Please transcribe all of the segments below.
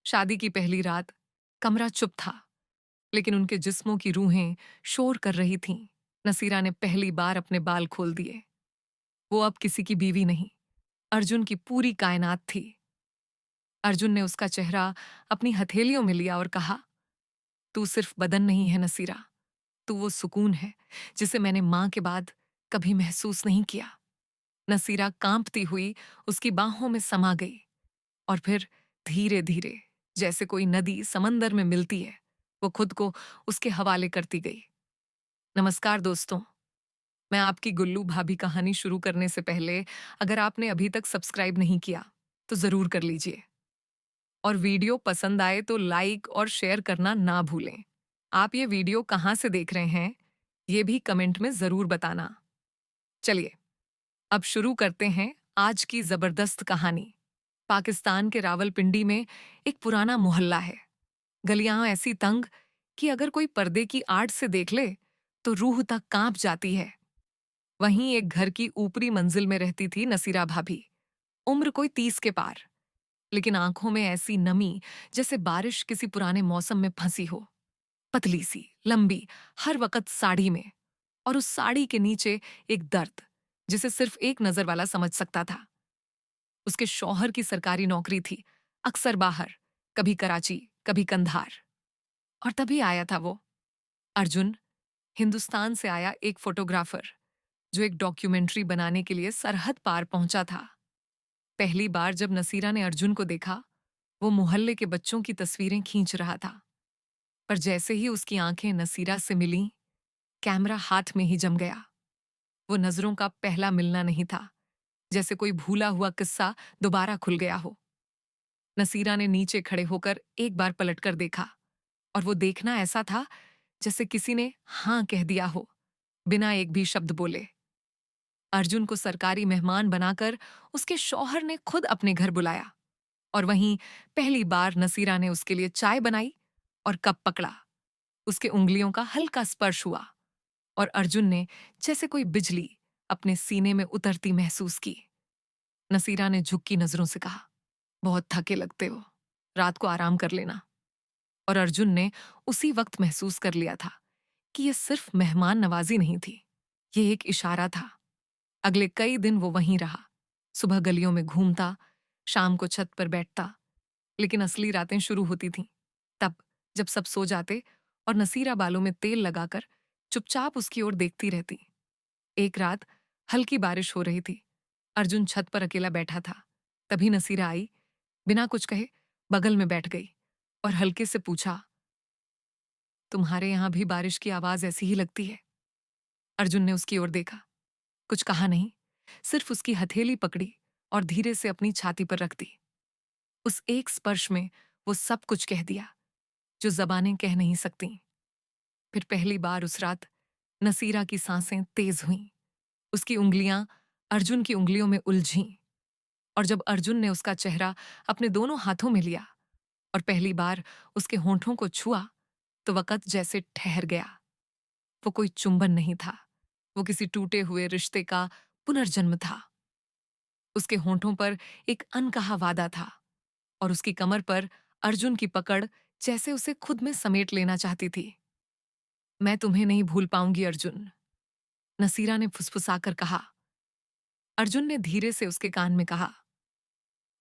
शादी की पहली रात। कमरा चुप था, लेकिन उनके जिस्मों की रूहें शोर कर रही थीं। नसीरा ने पहली बार अपने बाल खोल दिए। वो अब किसी की बीवी नहीं, अर्जुन की पूरी कायनात थी। अर्जुन ने उसका चेहरा अपनी हथेलियों में लिया और कहा, तू सिर्फ बदन नहीं है नसीरा, तू वो सुकून है जिसे मैंने मां के बाद कभी महसूस नहीं किया। नसीरा कांपती हुई उसकी बाहों में समा गई और फिर धीरे धीरे, जैसे कोई नदी समंदर में मिलती है, वो खुद को उसके हवाले करती गई। नमस्कार दोस्तों, मैं आपकी गुल्लू भाभी कहानी शुरू करने से पहले, अगर आपने अभी तक सब्सक्राइब नहीं किया तो जरूर कर लीजिए और वीडियो पसंद आए तो लाइक और शेयर करना ना भूलें। आप ये वीडियो कहाँ से देख रहे हैं ये भी कमेंट में जरूर बताना। चलिए अब शुरू करते हैं आज की जबरदस्त कहानी। पाकिस्तान के रावलपिंडी में एक पुराना मोहल्ला है। गलियां ऐसी तंग कि अगर कोई पर्दे की आड़ से देख ले तो रूह तक कांप जाती है। वहीं एक घर की ऊपरी मंजिल में रहती थी नसीरा भाभी। उम्र कोई 30 के पार, लेकिन आंखों में ऐसी नमी जैसे बारिश किसी पुराने मौसम में फंसी हो। पतली सी, लंबी, हर वक्त साड़ी में, और उस साड़ी के नीचे एक दर्द जिसे सिर्फ एक नजर वाला समझ सकता था। उसके शौहर की सरकारी नौकरी थी, अक्सर बाहर, कभी कराची, कभी कंधार। और तभी आया था वो अर्जुन, हिंदुस्तान से आया एक फोटोग्राफर जो एक डॉक्यूमेंट्री बनाने के लिए सरहद पार पहुंचा था। पहली बार जब नसीरा ने अर्जुन को देखा, वो मोहल्ले के बच्चों की तस्वीरें खींच रहा था। पर जैसे ही उसकी आंखें नसीरा से मिलीं, कैमरा हाथ में ही जम गया। वो नजरों का पहला मिलना नहीं था, जैसे कोई भूला हुआ किस्सा दोबारा खुल गया हो। नसीरा ने नीचे खड़े होकर एक बार पलटकर देखा, और वो देखना ऐसा था जैसे किसी ने हाँ कह दिया हो, बिना एक भी शब्द बोले। अर्जुन को सरकारी मेहमान बनाकर उसके शौहर ने खुद अपने घर बुलाया, और वहीं पहली बार नसीरा ने उसके लिए चाय बनाई और कप पकड़ा। उसके उंगलियों का हल्का स्पर्श हुआ, और अर्जुन ने जैसे कोई बिजली अपने सीने में उतरती महसूस की। नसीरा ने झुकी नजरों से कहा, बहुत थके लगते हो, रात को आराम कर लेना। और अर्जुन ने उसी वक्त महसूस कर लिया था कि यह सिर्फ मेहमान नवाजी नहीं थी, ये एक इशारा था। अगले कई दिन वो वहीं रहा, सुबह गलियों में घूमता, शाम को छत पर बैठता। लेकिन असली रातें शुरू होती थीं तब, जब सब सो जाते और नसीरा बालों में तेल लगाकर चुपचाप उसकी ओर देखती रहती। एक रात हल्की बारिश हो रही थी। अर्जुन छत पर अकेला बैठा था। तभी नसीरा आई, बिना कुछ कहे बगल में बैठ गई और हल्के से पूछा, तुम्हारे यहां भी बारिश की आवाज ऐसी ही लगती है? अर्जुन ने उसकी ओर देखा, कुछ कहा नहीं, सिर्फ उसकी हथेली पकड़ी और धीरे से अपनी छाती पर रख दी। उस एक स्पर्श में वो सब कुछ कह दिया जो जबानें कह नहीं सकती। फिर पहली बार उस रात नसीरा की सांसें तेज हुईं, उसकी उंगलियां अर्जुन की उंगलियों में उलझीं, और जब अर्जुन ने उसका चेहरा अपने दोनों हाथों में लिया और पहली बार उसके होंठों को छुआ, तो वक़्त जैसे ठहर गया। वो कोई चुंबन नहीं था, वो किसी टूटे हुए रिश्ते का पुनर्जन्म था। उसके होंठों पर एक अनकहा वादा था, और उसकी कमर पर अर्जुन की पकड़ जैसे उसे खुद में समेट लेना चाहती थी। मैं तुम्हें नहीं भूल पाऊंगी अर्जुन, नसीरा ने फुसफुसाकर कहा। अर्जुन ने धीरे से उसके कान में कहा,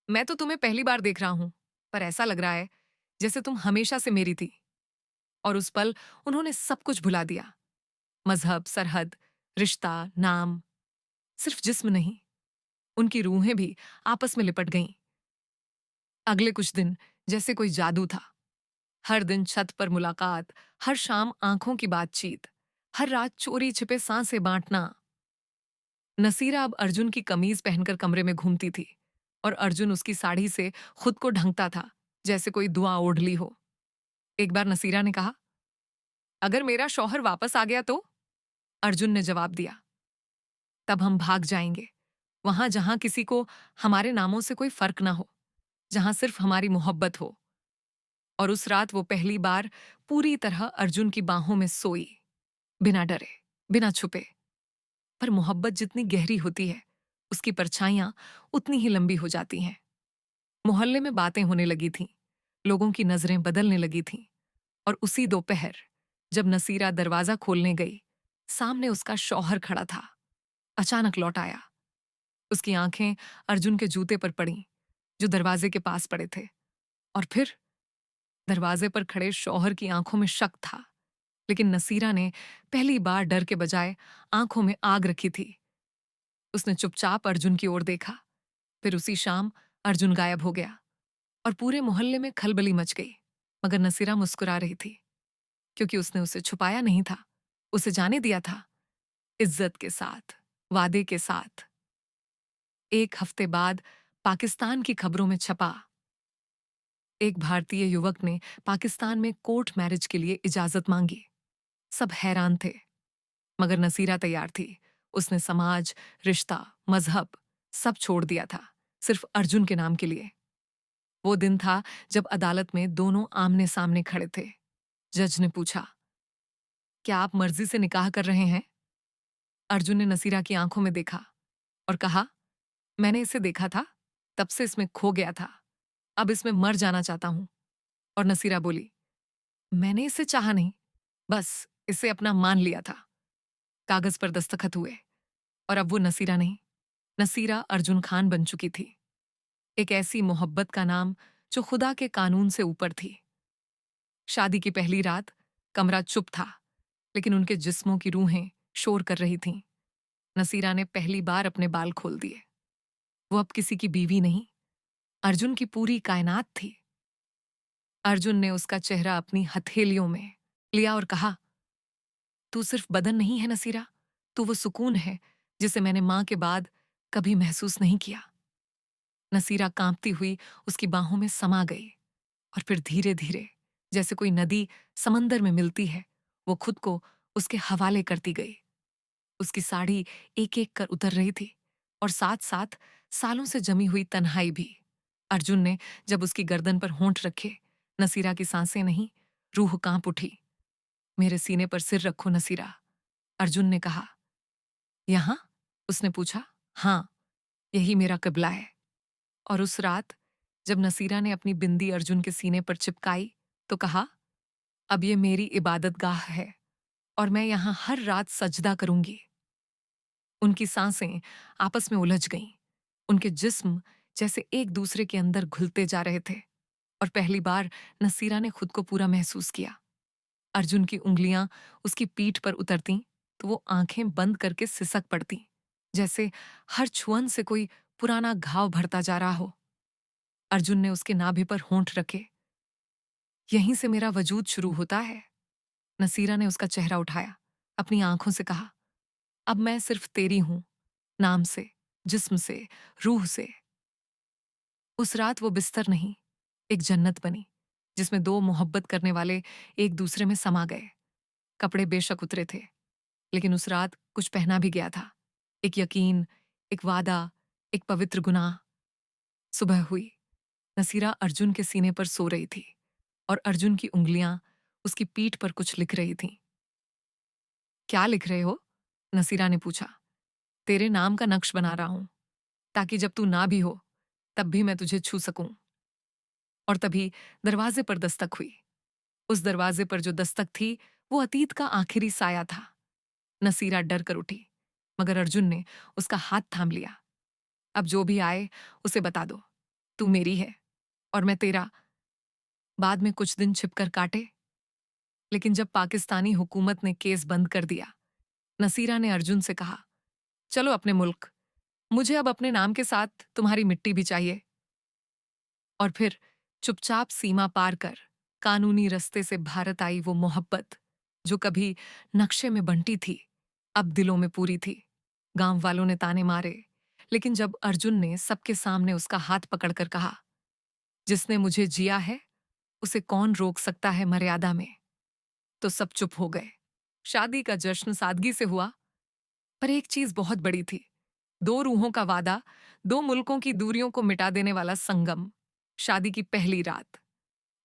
मैं तो तुम्हें पहली बार देख रहा हूं, पर ऐसा लग रहा है जैसे तुम हमेशा से मेरी थी। और उस पल उन्होंने सब कुछ भुला दिया, मजहब, सरहद, रिश्ता, नाम। सिर्फ जिस्म नहीं, उनकी रूहें भी आपस में लिपट गईं। अगले कुछ दिन जैसे कोई जादू था। हर दिन छत पर मुलाकात, हर शाम आंखों की बातचीत, हर रात चोरी छिपे सांसें बांटना। नसीरा अब अर्जुन की कमीज पहनकर कमरे में घूमती थी, और अर्जुन उसकी साड़ी से खुद को ढंकता था, जैसे कोई दुआ ओढ़ ली हो। एक बार नसीरा ने कहा, अगर मेरा शौहर वापस आ गया तो? अर्जुन ने जवाब दिया, तब हम भाग जाएंगे, वहां जहां किसी को हमारे नामों से कोई फर्क ना हो, जहां सिर्फ हमारी मोहब्बत हो। और उस रात वो पहली बार पूरी तरह अर्जुन की बाहों में सोई, बिना डरे, बिना छुपे। पर मोहब्बत जितनी गहरी होती है, उसकी परछाइयां उतनी ही लंबी हो जाती हैं। मोहल्ले में बातें होने लगी थीं। लोगों की नजरें बदलने लगी थीं और उसी दोपहर जब नसीरा दरवाजा खोलने गई, सामने उसका शौहर खड़ा था। अचानक लौट आया। उसकी आंखें अर्जुन के जूते पर पड़ीं, जो दरवाजे के पास पड़े थे। और फिर दरवाजे पर खड़े शौहर की आंखों में शक था, लेकिन नसीरा ने पहली बार डर के बजाय आंखों में आग रखी थी। उसने चुपचाप अर्जुन की ओर देखा। फिर उसी शाम अर्जुन गायब हो गया और पूरे मोहल्ले में खलबली मच गई। मगर नसीरा मुस्कुरा रही थी, क्योंकि उसने उसे छुपाया नहीं था, उसे जाने दिया था, इज्जत के साथ, वादे के साथ। एक हफ्ते बाद पाकिस्तान की खबरों में छपा, एक भारतीय युवक ने पाकिस्तान में कोर्ट मैरिज के लिए इजाजत मांगी। सब हैरान थे, मगर नसीरा तैयार थी। उसने समाज, रिश्ता, मजहब सब छोड़ दिया था, सिर्फ अर्जुन के नाम के लिए। वो दिन था जब अदालत में दोनों आमने सामने खड़े थे। जज ने पूछा, क्या आप मर्जी से निकाह कर रहे हैं? अर्जुन ने नसीरा की आंखों में देखा और कहा, मैंने इसे देखा था, तब से इसमें खो गया था, अब इसमें मर जाना चाहता हूं। और नसीरा बोली, मैंने इसे चाहा नहीं, बस इसे अपना मान लिया था। कागज पर दस्तखत हुए और अब वो नसीरा नहीं, नसीरा अर्जुन खान बन चुकी थी। एक ऐसी मोहब्बत का नाम जो खुदा के कानून से ऊपर थी। शादी की पहली रात कमरा चुप था, लेकिन उनके जिस्मों की रूहें शोर कर रही थीं। नसीरा ने पहली बार अपने बाल खोल दिए। वो अब किसी की बीवी नहीं, अर्जुन की पूरी कायनात थी। अर्जुन ने उसका चेहरा अपनी हथेलियों में लिया और कहा, तू सिर्फ बदन नहीं है नसीरा, तू वो सुकून है जिसे मैंने मां के बाद कभी महसूस नहीं किया। नसीरा कांपती हुई उसकी बाहों में समा गई और फिर धीरे धीरे, जैसे कोई नदी समंदर में मिलती है, वो खुद को उसके हवाले करती गई। उसकी साड़ी एक एक कर उतर रही थी और साथ साथ सालों से जमी हुई तन्हाई भी। अर्जुन ने जब उसकी गर्दन पर होंठ रखे, नसीरा की सांसें नहीं, रूह कांप उठी। मेरे सीने पर सिर रखो नसीरा, अर्जुन ने कहा। यहां? उसने पूछा। हाँ, यही मेरा किबला है। और उस रात जब नसीरा ने अपनी बिंदी अर्जुन के सीने पर चिपकाई तो कहा, अब ये मेरी इबादत गाह है और मैं यहां हर रात सजदा करूंगी। उनकी सांसें आपस में उलझ गईं। उनके जिस्म जैसे एक दूसरे के अंदर घुलते जा रहे थे और पहली बार नसीरा ने खुद को पूरा महसूस किया। अर्जुन की उंगलियां उसकी पीठ पर उतरतीं तो वो आंखें बंद करके सिसक पड़ती, जैसे हर छुअन से कोई पुराना घाव भरता जा रहा हो। अर्जुन ने उसके नाभि पर होंठ रखे। यहीं से मेरा वजूद शुरू होता है। नसीरा ने उसका चेहरा उठाया, अपनी आंखों से कहा, अब मैं सिर्फ तेरी हूं, नाम से, जिस्म से, रूह से। उस रात वो बिस्तर नहीं, एक जन्नत बनी, जिसमें दो मोहब्बत करने वाले एक दूसरे में समा गए। कपड़े बेशक उतरे थे, लेकिन उस रात कुछ पहना भी गया था। एक यकीन, एक वादा, एक पवित्र गुनाह। सुबह हुई। नसीरा अर्जुन के सीने पर सो रही थी और अर्जुन की उंगलियां उसकी पीठ पर कुछ लिख रही थीं। क्या लिख रहे हो? नसीरा ने पूछा। तेरे नाम का नक्श बना रहा हूं, ताकि जब तू ना भी हो तब भी मैं तुझे छू सकूं। और तभी दरवाजे पर दस्तक हुई। उस दरवाजे पर जो दस्तक थी वो अतीत का आखिरी साया था। नसीरा डर कर उठी, मगर अर्जुन ने उसका हाथ थाम लिया। अब जो भी आए उसे बता दो, तू मेरी है और मैं तेरा। बाद में कुछ दिन छिपकर काटे, लेकिन जब पाकिस्तानी हुकूमत ने केस बंद कर दिया, नसीरा ने अर्जुन से कहा, चलो अपने मुल्क, मुझे अब अपने नाम के साथ तुम्हारी मिट्टी भी चाहिए। और फिर चुपचाप सीमा पार कर कानूनी रास्ते से भारत आई वो मोहब्बत जो कभी नक्शे में बंटी थी, अब दिलों में पूरी थी। गांव वालों ने ताने मारे, लेकिन जब अर्जुन ने सबके सामने उसका हाथ पकड़कर कहा, जिसने मुझे जिया है उसे कौन रोक सकता है मर्यादा में, तो सब चुप हो गए। शादी का जश्न सादगी से हुआ, पर एक चीज बहुत बड़ी थी, दो रूहों का वादा, दो मुल्कों की दूरियों को मिटा देने वाला संगम। शादी की पहली रात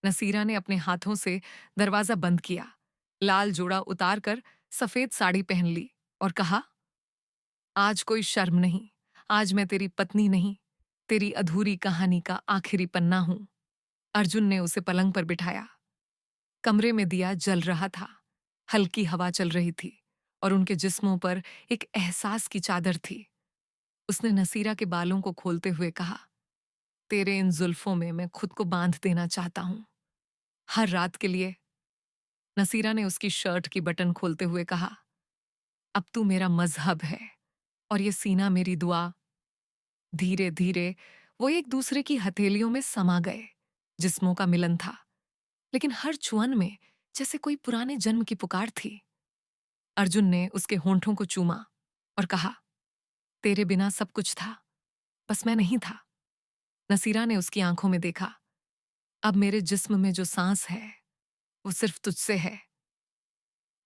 नसीरा ने अपने हाथों से दरवाजा बंद किया, लाल जोड़ा उतार कर सफेद साड़ी पहन ली और कहा, आज कोई शर्म नहीं, आज मैं तेरी पत्नी नहीं, तेरी अधूरी कहानी का आखिरी पन्ना हूं। अर्जुन ने उसे पलंग पर बिठाया। कमरे में दिया जल रहा था, हल्की हवा चल रही थी और उनके जिस्मों पर एक एहसास की चादर थी। उसने नसीरा के बालों को खोलते हुए कहा, तेरे इन जुल्फों में मैं खुद को बांध देना चाहता हूं, हर रात के लिए। नसीरा ने उसकी शर्ट की बटन खोलते हुए कहा, अब तू मेरा मजहब है और ये सीना मेरी दुआ। धीरे धीरे वो एक दूसरे की हथेलियों में समा गए। जिस्मों का मिलन था, लेकिन हर छुअन में जैसे कोई पुराने जन्म की पुकार थी। अर्जुन ने उसके होंठों को चूमा और कहा, तेरे बिना सब कुछ था, बस मैं नहीं था। नसीरा ने उसकी आंखों में देखा, अब मेरे जिस्म में जो सांस है वो सिर्फ तुझसे है।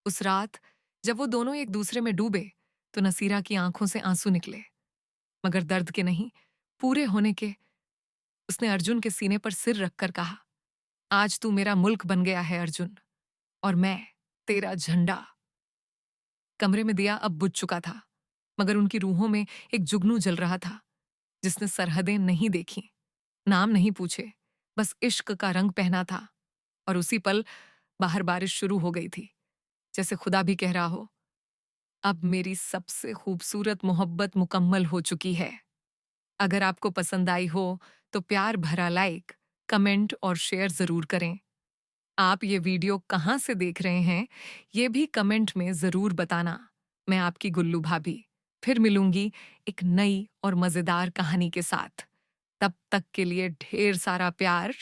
उस रात जब वो दोनों एक दूसरे में डूबे तो नसीरा की आंखों से आंसू निकले, मगर दर्द के नहीं, पूरे होने के। उसने अर्जुन के सीने पर सिर रखकर कहा, आज तू मेरा मुल्क बन गया है अर्जुन, और मैं तेरा झंडा। कमरे में दिया अब बुझ चुका था, मगर उनकी रूहों में एक जुगनू जल रहा था जिसने सरहदें नहीं देखी, नाम नहीं पूछे, बस इश्क का रंग पहना था। और उसी पल बाहर बारिश शुरू हो गई थी, जैसे खुदा भी कह रहा हो, अब मेरी सबसे खूबसूरत मोहब्बत मुकम्मल हो चुकी है। अगर आपको पसंद आई हो तो प्यार भरा लाइक, कमेंट और शेयर जरूर करें। आप ये वीडियो कहाँ से देख रहे हैं, ये भी कमेंट में जरूर बताना। मैं आपकी गुल्लू भाभी फिर मिलूंगी एक नई और मजेदार कहानी के साथ। तब तक के लिए ढेर सारा प्यार।